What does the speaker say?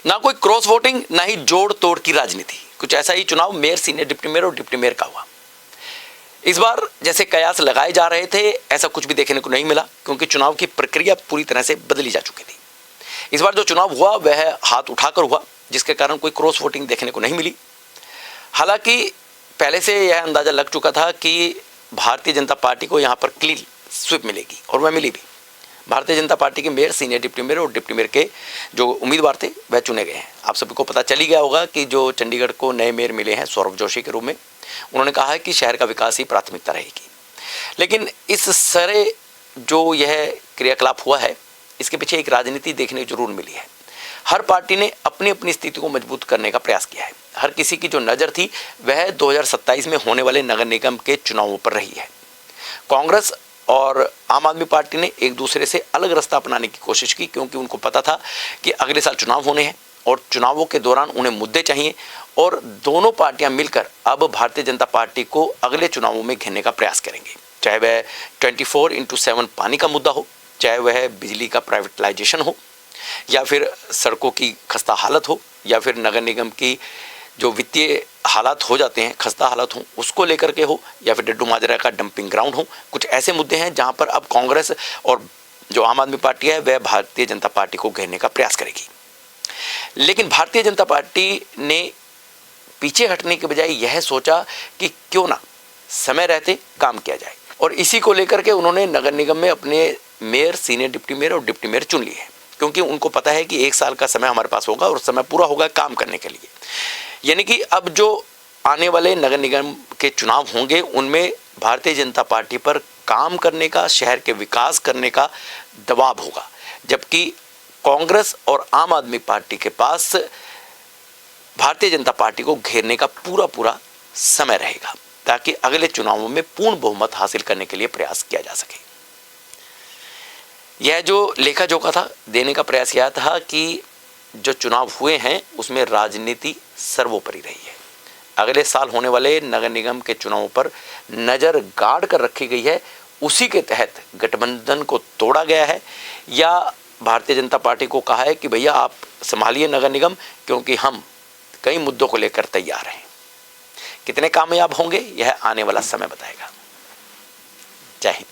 ना कोई cross voting, ना ही जोड़ तोड़ की राजनीति। कुछ ऐसा ही चुनाव मेयर, सीनियर डिप्टी मेयर और डिप्टी मेयर का हुआ। इस बार जैसे कयास लगाए जा रहे थे, ऐसा कुछ भी देखने को नहीं मिला, क्योंकि चुनाव की प्रक्रिया पूरी तरह से बदली जा चुकी थी। इस बार जो चुनाव हुआ वह हाथ उठाकर हुआ, जिसके कारण कोई क्रॉस वोटिंग देखने को नहीं मिली। हालांकि पहले से यह अंदाजा लग चुका था कि भारतीय जनता पार्टी को यहाँ पर क्लीन स्वीप मिलेगी, और वह मिली भी। भारतीय जनता पार्टी के मेयर, सीनियर डिप्टी मेयर और डिप्टी मेयर के जो उम्मीदवार थे वह चुने गए हैं। आप सभी को पता चल ही गया होगा कि जो चंडीगढ़ को नए मेयर मिले हैं सौरभ जोशी के रूप में, उन्होंने कहा है कि शहर का विकास ही प्राथमिकता रहेगी। लेकिन इस सारे जो यह क्रियाकलाप हुआ है, इसके पीछे एक राजनीति देखने जरूर मिली है। हर पार्टी ने अपनी अपनी स्थिति को मजबूत करने का प्रयास किया है। हर किसी की जो नज़र थी वह 2027 में होने वाले नगर निगम के चुनावों पर रही है। कांग्रेस और आम आदमी पार्टी ने एक दूसरे से अलग रास्ता अपनाने की कोशिश की, क्योंकि उनको पता था कि अगले साल चुनाव होने हैं और चुनावों के दौरान उन्हें मुद्दे चाहिए, और दोनों पार्टियां मिलकर अब भारतीय जनता पार्टी को अगले चुनावों में घेरने का प्रयास करेंगे। चाहे वह 24/7 पानी का मुद्दा हो, चाहे वह बिजली का प्राइवेटाइजेशन हो, या फिर सड़कों की खस्ता हालत हो, या फिर नगर निगम की जो वित्तीय हालात हो जाते हैं, खस्ता हालत हो, उसको लेकर के हो, या फिर डड्डू माजरा का डंपिंग ग्राउंड हो। कुछ ऐसे मुद्दे हैं जहां पर अब कांग्रेस और जो आम आदमी पार्टी है वह भारतीय जनता पार्टी को घेरने का प्रयास करेगी। लेकिन भारतीय जनता पार्टी ने पीछे हटने के बजाय यह सोचा कि क्यों ना समय रहते काम किया जाए, और इसी को लेकर के उन्होंने नगर निगम में अपने मेयर, सीनियर डिप्टी मेयर और डिप्टी मेयर चुन लिए हैं, क्योंकि उनको पता है कि 1 साल का समय हमारे पास होगा और समय पूरा होगा काम करने के लिए। यानी कि अब जो आने वाले नगर निगम के चुनाव होंगे उनमें भारतीय जनता पार्टी पर काम करने का, शहर के विकास करने का दबाव होगा, जबकि कांग्रेस और आम आदमी पार्टी के पास भारतीय जनता पार्टी को घेरने का पूरा समय रहेगा, ताकि अगले चुनावों में पूर्ण बहुमत हासिल करने के लिए प्रयास किया जा सके। यह जो लेखा जोखा था, देने का प्रयास यह था कि जो चुनाव हुए हैं उसमें राजनीति सर्वोपरि रही है। अगले साल होने वाले नगर निगम के चुनावों पर नज़र गाड़ कर रखी गई है। उसी के तहत गठबंधन को तोड़ा गया है, या भारतीय जनता पार्टी को कहा है कि भैया आप संभालिए नगर निगम, क्योंकि हम कई मुद्दों को लेकर तैयार हैं। कितने कामयाब होंगे यह आने वाला समय बताएगा। जय हिंद।